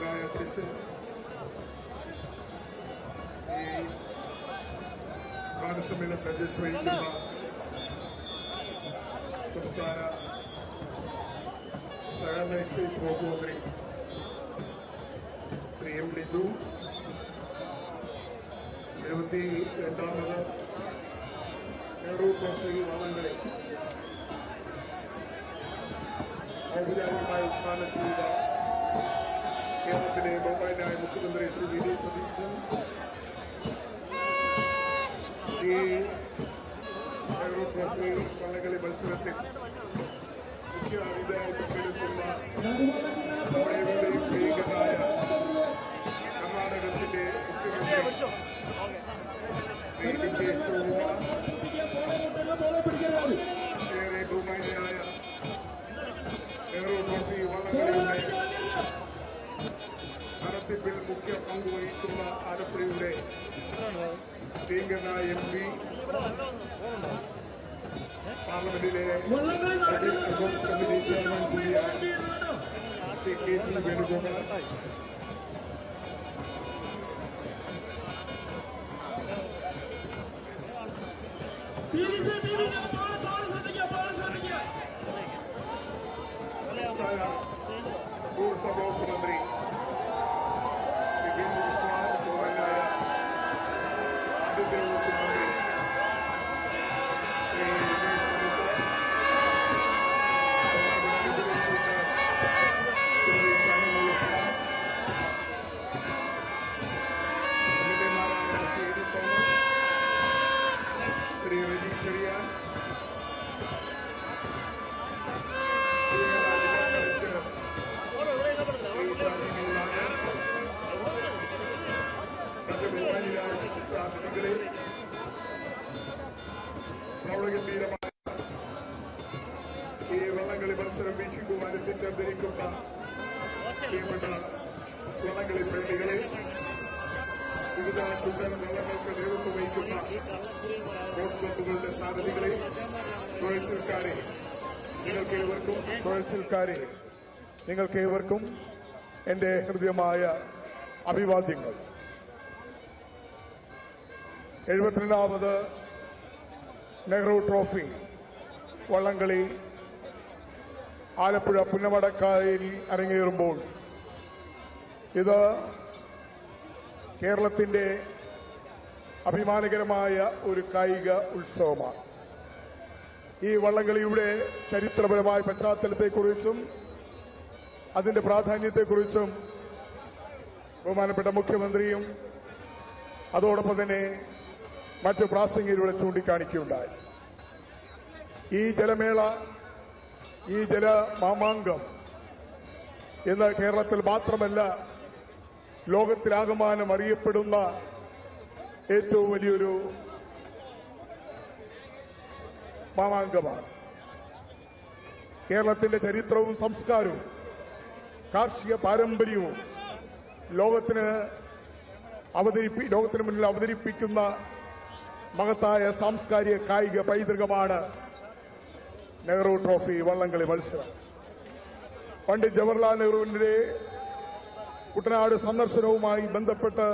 മഹാനായ തൃശ്ശൂർ ഈ ഗാനസമ്മേളനത്തെ അധ്യക്ഷ വഹിക്കുന്ന സംസ്ഥാന സഹകരണ എക്സൈസ് വകുപ്പ് മന്ത്രി ശ്രീ എം ലിജു, 72ാമത് നെഹ്റു ട്രോഫി വള്ളംകളി ഔപചാരികമായി ഉദ്ഘാടനം ചെയ്ത കേരളത്തിലെ ബഹുമാന്യനായ മുഖ്യമന്ത്രി ശ്രീ വി ഡി സതീശൻ, ഈ നെഹ്റു ട്രോഫി വള്ളംകളി മത്സരത്തിൽ മുഖ്യ അതിഥിയായി പങ്കെടുക്കുന്ന പ്രിയങ്കരായ കർണാടകത്തിന്റെ മുഖ്യമന്ത്രി ശ്രീ ഡി കെ ശിവകുമാർ, ഏറെ ബഹുമാന്യനായ നെഹ്റു ട്രോഫി വള്ളംകളിയുടെ നടത്തിപ്പിൽ മുഖ്യ പങ്കുവഹിക്കുന്ന ആലപ്പുഴയുടെ പ്രിയങ്കരനായ എം പി, പാർലമെന്റിലെ കമ്മിറ്റി ചെയർമാൻ കൂടിയായ Shri K C Venugopal, tourism വകുപ്പ് മന്ത്രി ശ്രീ പി സി വിശ്വനാഥ്, ബഹുമാന്യനായ ആഭ്യന്തര വകുപ്പ് മന്ത്രി ശ്രീ ശ്രീ രജി ചെറിയാൻ, പ്രൗഢഗംഭീരമായ ഈ വള്ളംകളി മത്സരം വീക്ഷിക്കുവാൻ എത്തിച്ചേർന്നിരിക്കുന്ന പ്രിയപ്പെട്ട വള്ളംകളി പ്രേമികളെ, വിവിധ ചുണ്ടൻ വള്ളങ്ങൾക്ക് നേതൃത്വം വഹിക്കുന്ന ബോട്ട് ക്ലബ്ബുകളുടെ സാരഥികളെ, നിങ്ങൾക്കേവർക്കും എന്റെ ഹൃദ്യമായ അഭിവാദ്യങ്ങൾ. 72ാമത് നെഹ്റു ട്രോഫി വള്ളംകളി ആലപ്പുഴ പുന്നമടക്കായലിൽ അരങ്ങേറുമ്പോൾ ഇത് കേരളത്തിന്റെ അഭിമാനകരമായ ഒരു കായിക ഉത്സവമാണ്. ഈ വള്ളംകളിയുടെ ചരിത്രപരമായ പശ്ചാത്തലത്തെക്കുറിച്ചും അതിന്റെ പ്രാധാന്യത്തെക്കുറിച്ചും ബഹുമാനപ്പെട്ട മുഖ്യമന്ത്രിയും അതോടൊപ്പം തന്നെ മറ്റു പ്രാസംഗികരുടെ ചൂണ്ടിക്കാണിക്കുകയുണ്ടായി. ഈ ജലമേള, ഈ ജലമാമാങ്കം ഇന്ന് കേരളത്തിൽ മാത്രമല്ല ലോകത്തിലാകമാനം അറിയപ്പെടുന്ന ഏറ്റവും വലിയൊരു മാമാങ്കമാണ്. കേരളത്തിന്റെ ചരിത്രവും സംസ്കാരവും കാർഷിക പാരമ്പര്യവും ലോകത്തിന് മുന്നിൽ അവതരിപ്പിക്കുന്ന മഹത്തായ സാംസ്കാരിക കായിക പൈതൃകമാണ് നെഹ്റു ട്രോഫി വള്ളംകളി മത്സരം. പണ്ഡിറ്റ് ജവഹർലാൽ നെഹ്റുവിന്റെ കുട്ടനാട് സന്ദർശനവുമായി ബന്ധപ്പെട്ട്